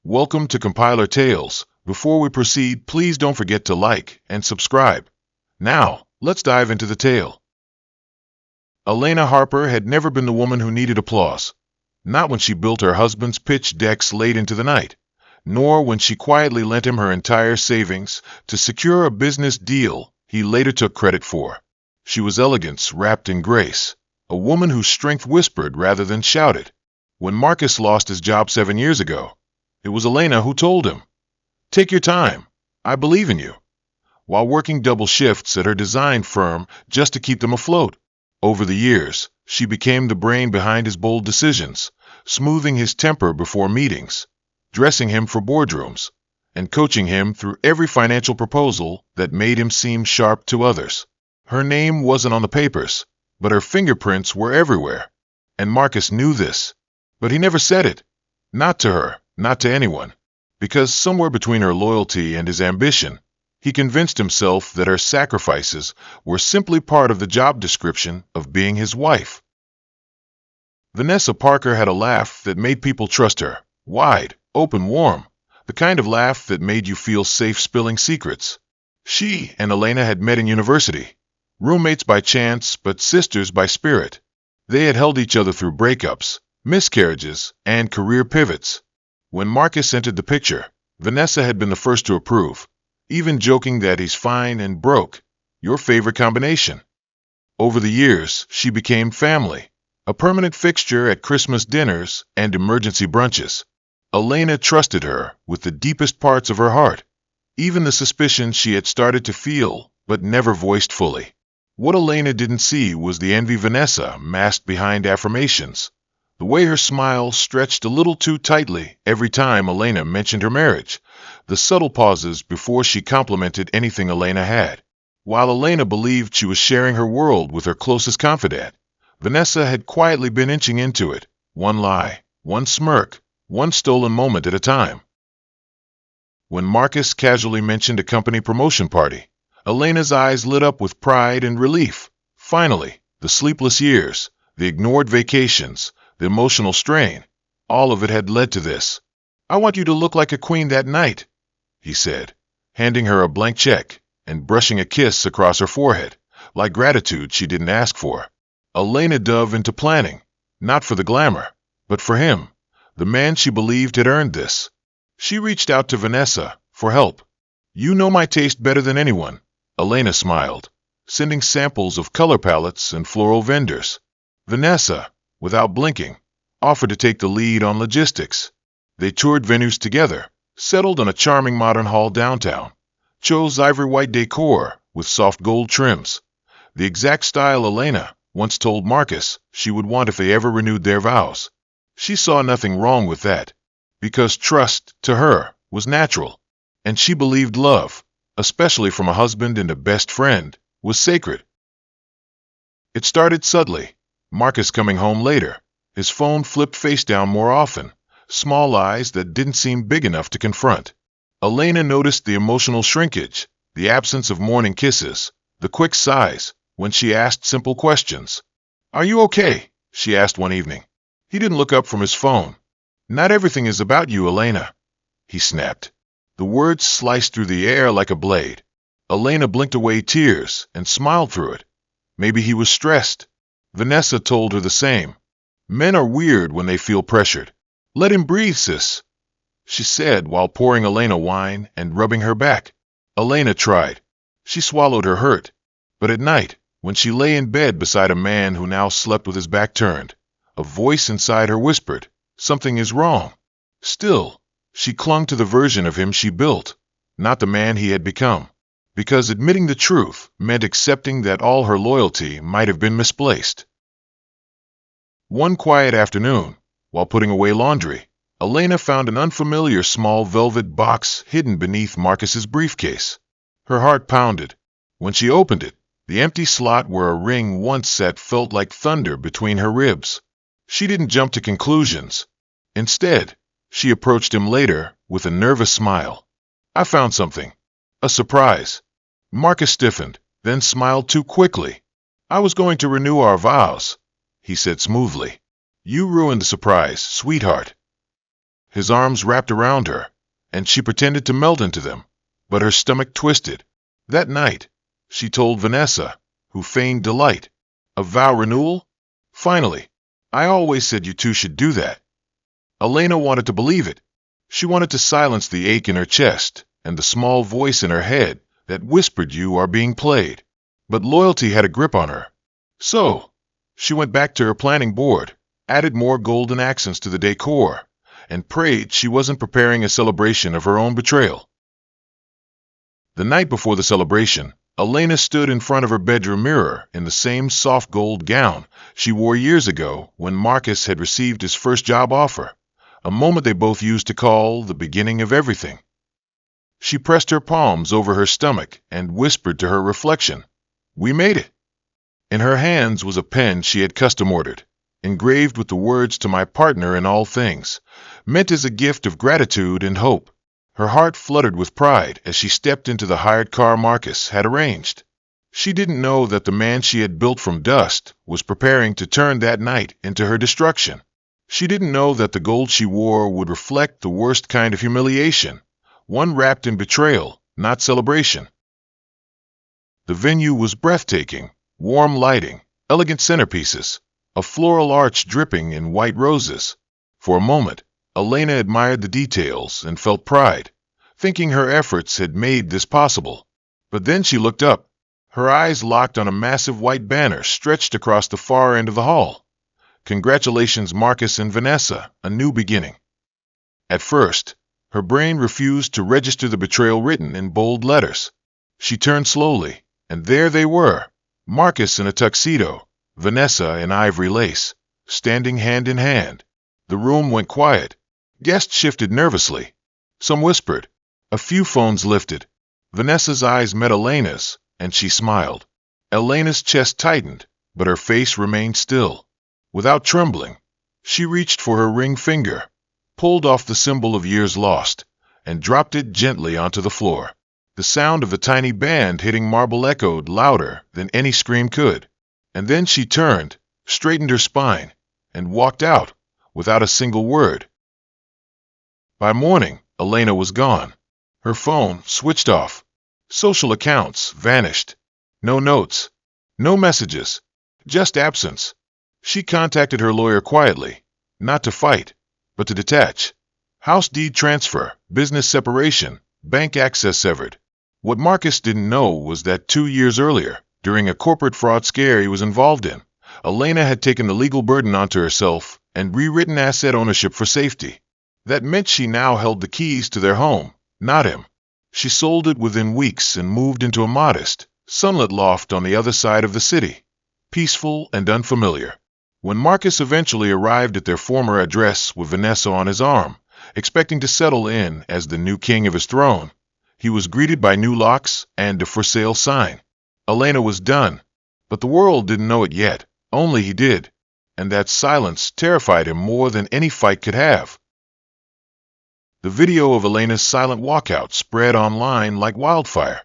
Welcome to Compiler Tales. Before we proceed, please don't forget to like and subscribe. Now, let's dive into the tale. Elena Harper had never been the woman who needed applause. Not when she built her husband's pitch decks late into the night, nor when she quietly lent him her entire savings to secure a business deal he later took credit for. She was elegance wrapped in grace, a woman whose strength whispered rather than shouted. When Marcus lost his job 7 years ago, it was Elena who told him, "Take your time. I believe in you," while working double shifts at her design firm just to keep them afloat. Over the years, she became the brain behind his bold decisions, smoothing his temper before meetings, dressing him for boardrooms, and coaching him through every financial proposal that made him seem sharp to others. Her name wasn't on the papers, but her fingerprints were everywhere. And Marcus knew this, but he never said it. Not to her, not to anyone. Because somewhere between her loyalty and his ambition, he convinced himself that her sacrifices were simply part of the job description of being his wife. Vanessa Parker had a laugh that made people trust her. Wide, open, warm. The kind of laugh that made you feel safe spilling secrets. She and Elena had met in university. Roommates by chance, but sisters by spirit. They had held each other through breakups, miscarriages, and career pivots. When Marcus entered the picture, Vanessa had been the first to approve, even joking that he's fine and broke, your favorite combination. Over the years, she became family, a permanent fixture at Christmas dinners and emergency brunches. Elena trusted her with the deepest parts of her heart, even the suspicions she had started to feel but never voiced fully. What Elena didn't see was the envy Vanessa masked behind affirmations. The way her smile stretched a little too tightly every time Elena mentioned her marriage, the subtle pauses before she complimented anything Elena had. While Elena believed she was sharing her world with her closest confidant, Vanessa had quietly been inching into it, one lie, one smirk, one stolen moment at a time. When Marcus casually mentioned a company promotion party, Elena's eyes lit up with pride and relief. Finally, the sleepless years, the ignored vacations, the emotional strain, all of it had led to this. "I want you to look like a queen that night," he said, handing her a blank check and brushing a kiss across her forehead, like gratitude she didn't ask for. Elena dove into planning, not for the glamour, but for him, the man she believed had earned this. She reached out to Vanessa for help. "You know my taste better than anyone," Elena smiled, sending samples of color palettes and floral vendors. Vanessa, without blinking, offered to take the lead on logistics. They toured venues together, settled on a charming modern hall downtown, chose ivory white decor with soft gold trims, the exact style Elena once told Marcus she would want if they ever renewed their vows. She saw nothing wrong with that, because trust, to her, was natural, and she believed love, especially from a husband and a best friend, was sacred. It started subtly. Marcus coming home later, his phone flipped face down more often, small eyes that didn't seem big enough to confront. Elena noticed the emotional shrinkage, the absence of morning kisses, the quick sighs when she asked simple questions. "Are you okay?" she asked one evening. He didn't look up from his phone. "Not everything is about you, Elena," he snapped. The words sliced through the air like a blade. Elena blinked away tears and smiled through it. Maybe he was stressed. Vanessa told her the same. "Men are weird when they feel pressured. Let him breathe, sis," she said while pouring Elena wine and rubbing her back. Elena tried. She swallowed her hurt. But at night, when she lay in bed beside a man who now slept with his back turned, a voice inside her whispered, "Something is wrong." Still, she clung to the version of him she built, not the man he had become, because admitting the truth meant accepting that all her loyalty might have been misplaced. One quiet afternoon, while putting away laundry, Elena found an unfamiliar small velvet box hidden beneath Marcus's briefcase. Her heart pounded. When she opened it, the empty slot where a ring once sat felt like thunder between her ribs. She didn't jump to conclusions. Instead, she approached him later with a nervous smile. "I found something. A surprise." Marcus stiffened, then smiled too quickly. "I was going to renew our vows," he said smoothly. "You ruined the surprise, sweetheart." his arms wrapped around her, and she pretended to melt into them, but her stomach twisted. That night, she told Vanessa, who feigned delight. A vow renewal? Finally, I always said you two should do that. Elena wanted to believe it. She wanted to silence the ache in her chest and the small voice in her head that whispered you are being played. But loyalty had a grip on her. So, she went back to her planning board, added more golden accents to the decor, and prayed she wasn't preparing a celebration of her own betrayal. The night before the celebration, Elena stood in front of her bedroom mirror in the same soft gold gown she wore years ago when Marcus had received his first job offer, a moment they both used to call the beginning of everything. She pressed her palms over her stomach and whispered to her reflection, "We made it." In her hands was a pen she had custom ordered, engraved with the words "to my partner in all things," meant as a gift of gratitude and hope. Her heart fluttered with pride as she stepped into the hired car Marcus had arranged. She didn't know that the man she had built from dust was preparing to turn that night into her destruction. She didn't know that the gold she wore would reflect the worst kind of humiliation, one wrapped in betrayal, not celebration. The venue was breathtaking, warm lighting, elegant centerpieces, a floral arch dripping in white roses. For a moment, Elena admired the details and felt pride, thinking her efforts had made this possible. But then she looked up, her eyes locked on a massive white banner stretched across the far end of the hall. "Congratulations, Marcus and Vanessa, a new beginning." At first, her brain refused to register the betrayal written in bold letters. She turned slowly, and there they were, Marcus in a tuxedo, Vanessa in ivory lace, standing hand in hand. The room went quiet. Guests shifted nervously. Some whispered. A few phones lifted. Vanessa's eyes met Elena's, and she smiled. Elena's chest tightened, but her face remained still. Without trembling, she reached for her ring finger, pulled off the symbol of years lost, and dropped it gently onto the floor. The sound of the tiny band hitting marble echoed louder than any scream could. And then she turned, straightened her spine, and walked out, without a single word. By morning, Elena was gone. Her phone switched off. Social accounts vanished. No notes, no messages, just absence. She contacted her lawyer quietly, not to fight, but to detach. House deed transfer, business separation, bank access severed. What Marcus didn't know was that 2 years earlier, during a corporate fraud scare he was involved in, Elena had taken the legal burden onto herself and rewritten asset ownership for safety. That meant she now held the keys to their home, not him. She sold it within weeks and moved into a modest, sunlit loft on the other side of the city, peaceful and unfamiliar. When Marcus eventually arrived at their former address with Vanessa on his arm, expecting to settle in as the new king of his throne, he was greeted by new locks and a for sale sign. Elena was done, but the world didn't know it yet. Only he did, and that silence terrified him more than any fight could have. The video of Elena's silent walkout spread online like wildfire.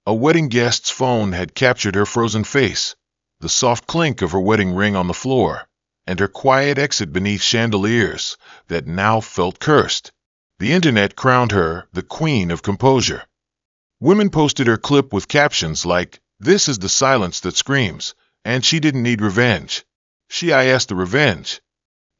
A wedding guest's phone had captured her frozen face, the soft clink of her wedding ring on the floor, and her quiet exit beneath chandeliers that now felt cursed. The internet crowned her the queen of composure. Women posted her clip with captions like, "This is the silence that screams," and she didn't need revenge. She asked the revenge.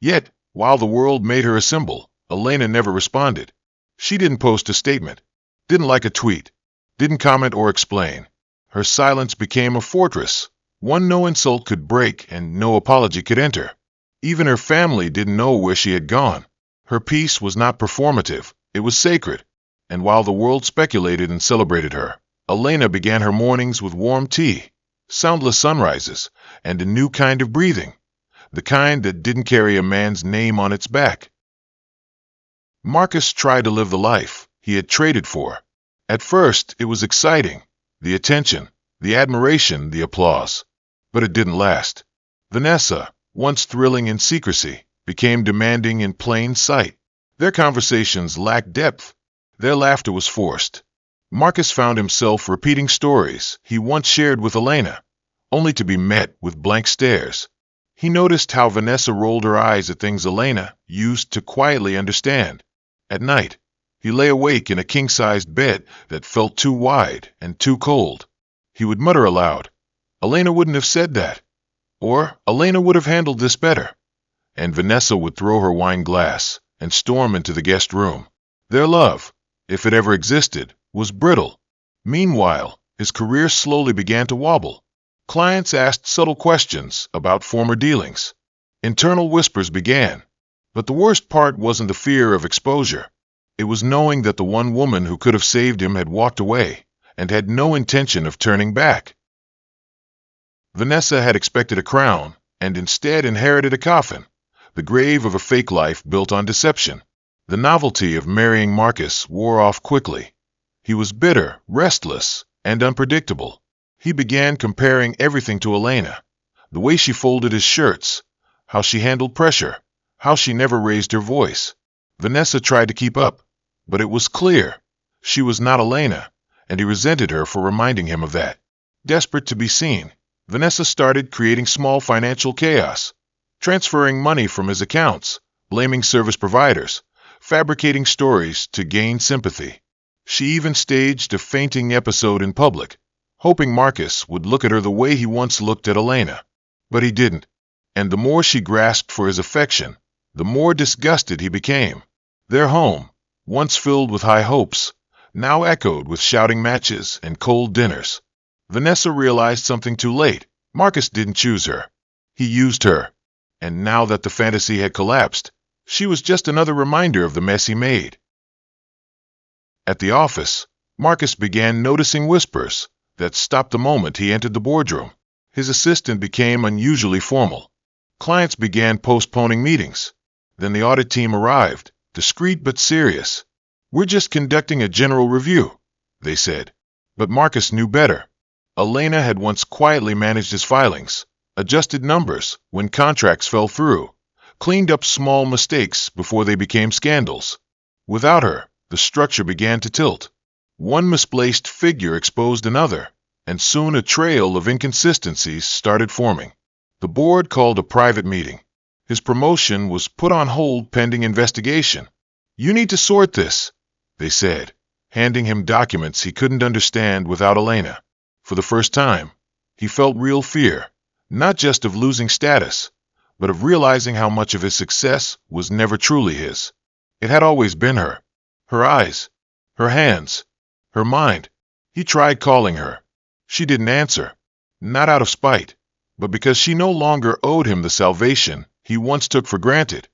Yet, while the world made her a symbol, Elena never responded. She didn't post a statement, didn't like a tweet, didn't comment or explain. Her silence became a fortress, one no insult could break and no apology could enter. Even her family didn't know where she had gone. Her peace was not performative, it was sacred. And while the world speculated and celebrated her, Elena began her mornings with warm tea, soundless sunrises, and a new kind of breathing, the kind that didn't carry a man's name on its back. Marcus tried to live the life he had traded for. At first, it was exciting, the attention, the admiration, the applause. But it didn't last. Vanessa, once thrilling in secrecy, became demanding in plain sight. Their conversations lacked depth. Their laughter was forced. Marcus found himself repeating stories he once shared with Elena, only to be met with blank stares. He noticed how Vanessa rolled her eyes at things Elena used to quietly understand. At night, he lay awake in a king-sized bed that felt too wide and too cold. He would mutter aloud, "Elena wouldn't have said that," or "Elena would have handled this better." And Vanessa would throw her wine glass and storm into the guest room. Their love, if it ever existed, was brittle. Meanwhile, his career slowly began to wobble. Clients asked subtle questions about former dealings. Internal whispers began. But the worst part wasn't the fear of exposure. It was knowing that the one woman who could have saved him had walked away and had no intention of turning back. Vanessa had expected a crown and instead inherited a coffin, the grave of a fake life built on deception. The novelty of marrying Marcus wore off quickly. He was bitter, restless, and unpredictable. He began comparing everything to Elena, the way she folded his shirts, how she handled pressure, how she never raised her voice. Vanessa tried to keep up, but it was clear she was not Elena, and he resented her for reminding him of that. Desperate to be seen, Vanessa started creating small financial chaos, transferring money from his accounts, blaming service providers, fabricating stories to gain sympathy. She even staged a fainting episode in public, hoping Marcus would look at her the way he once looked at Elena. But he didn't, and the more she grasped for his affection, the more disgusted he became. Their home, once filled with high hopes, now echoed with shouting matches and cold dinners. Vanessa realized something too late. Marcus didn't choose her. He used her. And now that the fantasy had collapsed, she was just another reminder of the mess he made. At the office, Marcus began noticing whispers that stopped the moment he entered the boardroom. His assistant became unusually formal. Clients began postponing meetings. Then the audit team arrived, discreet but serious. "We're just conducting a general review," they said. But Marcus knew better. Elena had once quietly managed his filings, adjusted numbers when contracts fell through, cleaned up small mistakes before they became scandals. Without her, the structure began to tilt. One misplaced figure exposed another, and soon a trail of inconsistencies started forming. The board called a private meeting. His promotion was put on hold pending investigation. "You need to sort this," they said, handing him documents he couldn't understand without Elena. For the first time, he felt real fear, not just of losing status, but of realizing how much of his success was never truly his. It had always been her. Her eyes, her hands, her mind. He tried calling her. She didn't answer, not out of spite, but because she no longer owed him the salvation he once took for granted.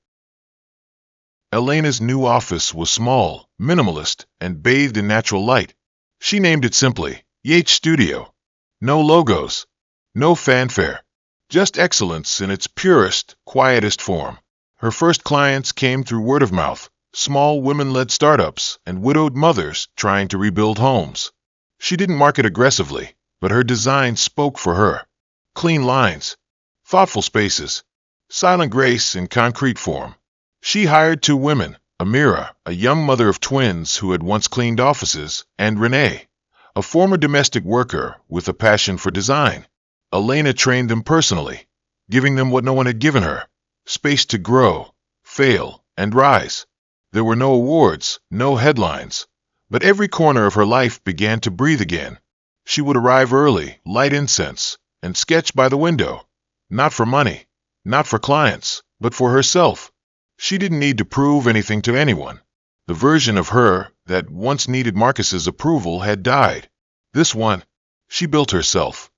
Elena's new office was small, minimalist, and bathed in natural light. She named it simply Yates Studio. No logos, no fanfare, just excellence in its purest, quietest form. Her first clients came through word of mouth, small women-led startups and widowed mothers trying to rebuild homes. She didn't market aggressively, but her design spoke for her. Clean lines, thoughtful spaces, silent grace in concrete form. She hired two women, Amira, a young mother of twins who had once cleaned offices, and Renee, a former domestic worker with a passion for design. Elena trained them personally, giving them what no one had given her: space to grow, fail, and rise. There were no awards, no headlines, but every corner of her life began to breathe again. She would arrive early, light incense, and sketch by the window. Not for money, not for clients, but for herself. She didn't need to prove anything to anyone. The version of her that once needed Marcus's approval had died. This one, she built herself.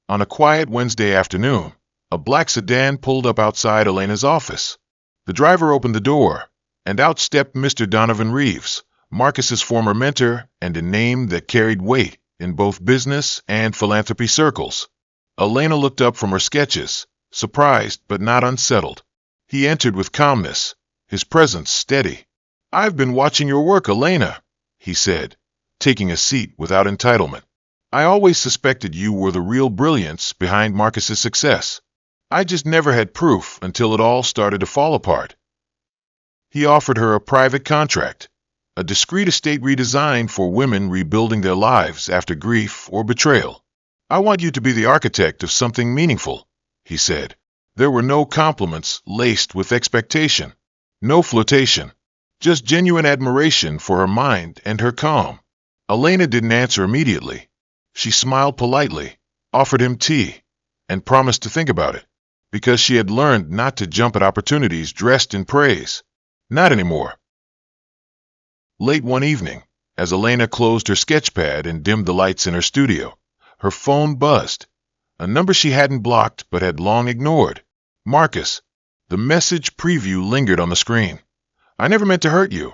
On a quiet Wednesday afternoon, a black sedan pulled up outside Elena's office. The driver opened the door, and out stepped Mr. Donovan Reeves, Marcus's former mentor and a name that carried weight in both business and philanthropy circles. Elena looked up from her sketches, surprised but not unsettled. He entered with calmness, his presence steady. "I've been watching your work, Elena," he said, taking a seat without entitlement. "I always suspected you were the real brilliance behind Marcus's success. I just never had proof until it all started to fall apart." He offered her a private contract, a discreet estate redesign for women rebuilding their lives after grief or betrayal. "I want you to be the architect of something meaningful," he said. There were no compliments laced with expectation, no flirtation, just genuine admiration for her mind and her calm. Elena didn't answer immediately. She smiled politely, offered him tea, and promised to think about it, because she had learned not to jump at opportunities dressed in praise. Not anymore. Late one evening, as Elena closed her sketchpad and dimmed the lights in her studio, her phone buzzed. A number she hadn't blocked but had long ignored. Marcus. The message preview lingered on the screen. I never meant to hurt you.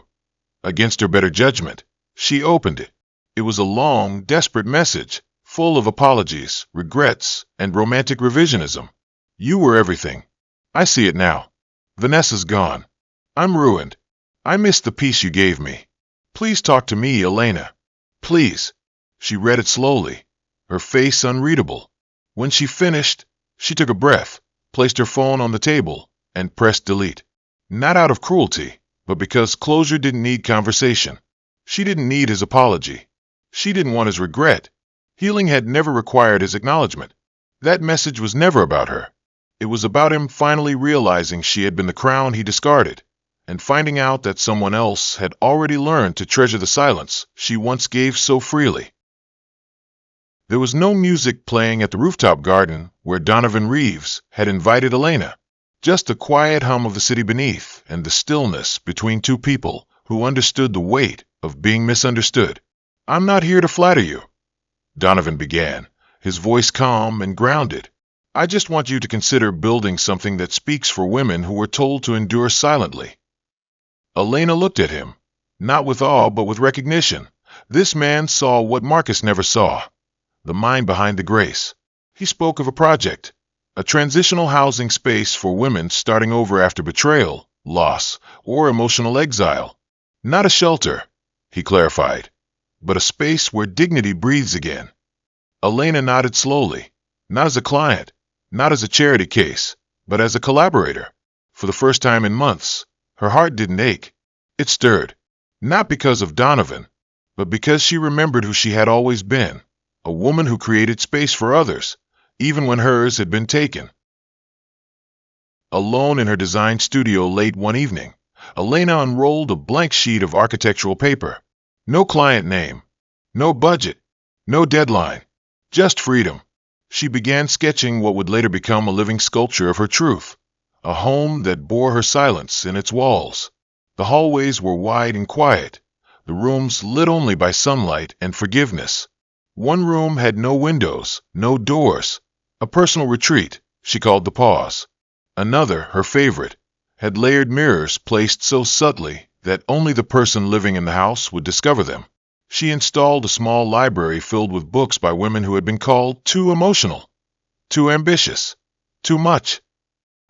Against her better judgment, she opened it. It was a long, desperate message, full of apologies, regrets, and romantic revisionism. You were everything. I see it now. Vanessa's gone. I'm ruined. I missed the peace you gave me. Please talk to me, Elena. Please. She read it slowly, her face unreadable. When she finished, she took a breath, placed her phone on the table, and pressed delete. Not out of cruelty, but because closure didn't need conversation. She didn't need his apology. She didn't want his regret. Healing had never required his acknowledgement. That message was never about her. It was about him finally realizing she had been the crown he discarded, and finding out that someone else had already learned to treasure the silence she once gave so freely. There was no music playing at the rooftop garden where Donovan Reeves had invited Elena, just the quiet hum of the city beneath and the stillness between two people who understood the weight of being misunderstood. I'm not here to flatter you, Donovan began, his voice calm and grounded. I just want you to consider building something that speaks for women who were told to endure silently. Elena looked at him, not with awe but with recognition. This man saw what Marcus never saw, the mind behind the grace. He spoke of a project, a transitional housing space for women starting over after betrayal, loss, or emotional exile. Not a shelter, he clarified, but a space where dignity breathes again. Elena nodded slowly, not as a client, not as a charity case, but as a collaborator. For the first time in months, her heart didn't ache. It stirred, not because of Donovan, but because she remembered who she had always been, a woman who created space for others, even when hers had been taken. Alone in her design studio late one evening, Elena unrolled a blank sheet of architectural paper. No client name, no budget, no deadline, just freedom. She began sketching what would later become a living sculpture of her truth, a home that bore her silence in its walls. The hallways were wide and quiet, the rooms lit only by sunlight and forgiveness. One room had no windows, no doors, a personal retreat she called the pause. Another, her favorite, had layered mirrors placed so subtly that only the person living in the house would discover them. She installed a small library filled with books by women who had been called too emotional, too ambitious, too much.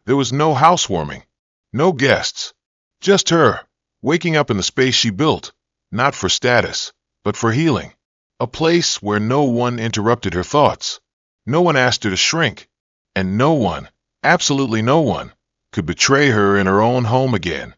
There was no housewarming, no guests, just her, waking up in the space she built, not for status, but for healing. A place where no one interrupted her thoughts, no one asked her to shrink, and no one, absolutely no one, could betray her in her own home again.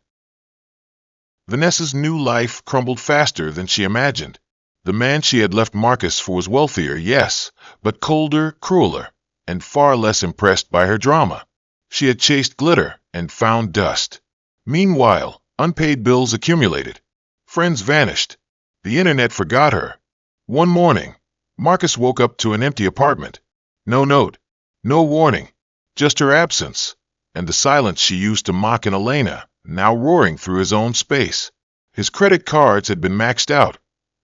Vanessa's new life crumbled faster than she imagined. The man she had left Marcus for was wealthier, yes, but colder, crueler, and far less impressed by her drama. She had chased glitter and found dust. Meanwhile, unpaid bills accumulated. Friends vanished. The internet forgot her. One morning, Marcus woke up to an empty apartment. No note, no warning, just her absence, and the silence she used to mock in Elena, now roaring through his own space. His credit cards had been maxed out,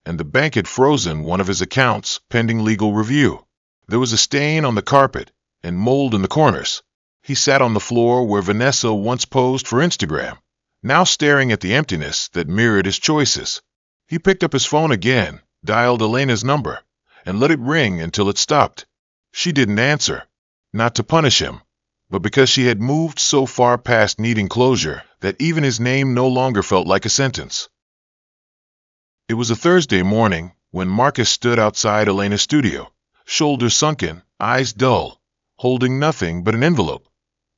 and the bank had frozen one of his accounts pending legal review. There was a stain on the carpet and mold in the corners. He sat on the floor where Vanessa once posed for Instagram, now staring at the emptiness that mirrored his choices. He picked up his phone again, dialed Elena's number, and let it ring until it stopped. She didn't answer, not to punish him, but because she had moved so far past needing closure that even his name no longer felt like a sentence. It was a Thursday morning when Marcus stood outside Elena's studio, shoulders sunken, eyes dull, holding nothing but an envelope,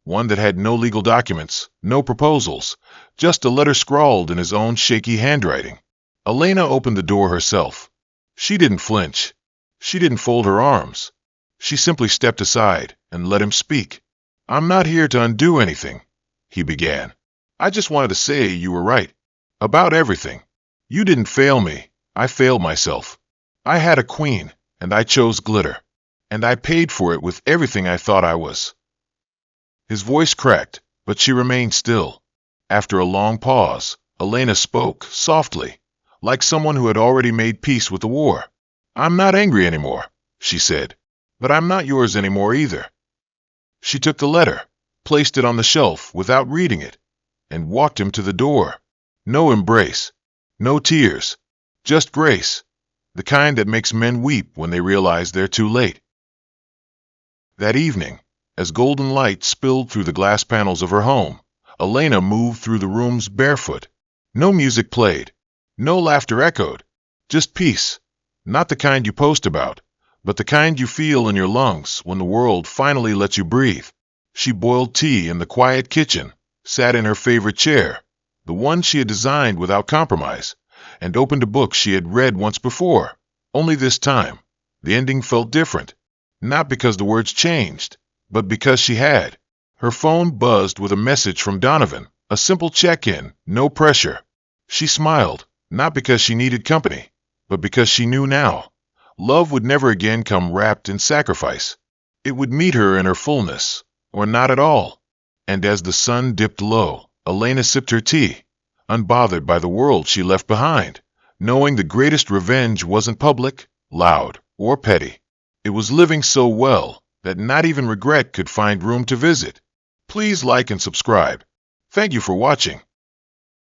one that had no legal documents, no proposals, just a letter scrawled in his own shaky handwriting. Elena opened the door herself. She didn't flinch. She didn't fold her arms. She simply stepped aside and let him speak. I'm not here to undo anything, he began. I just wanted to say you were right. About everything. You didn't fail me. I failed myself. I had a queen, and I chose glitter. And I paid for it with everything I thought I was. His voice cracked, but she remained still. After a long pause, Elena spoke, softly, like someone who had already made peace with the war. I'm not angry anymore, she said. But I'm not yours anymore either. She took the letter, placed it on the shelf without reading it, and walked him to the door. No embrace, no tears, just grace, the kind that makes men weep when they realize they're too late. That evening, as golden light spilled through the glass panels of her home, Elena moved through the rooms barefoot. No music played, no laughter echoed, just peace, not the kind you post about, but the kind you feel in your lungs when the world finally lets you breathe. She boiled tea in the quiet kitchen, sat in her favorite chair, the one she had designed without compromise, and opened a book she had read once before. Only this time, the ending felt different, not because the words changed, but because she had. Her phone buzzed with a message from Donovan, a simple check-in, no pressure. She smiled, not because she needed company, but because she knew now. Love would never again come wrapped in sacrifice. It would meet her in her fullness, or not at all. And as the sun dipped low, Elena sipped her tea, unbothered by the world she left behind, knowing the greatest revenge wasn't public, loud, or petty. It was living so well that not even regret could find room to visit. Please like and subscribe. Thank you for watching.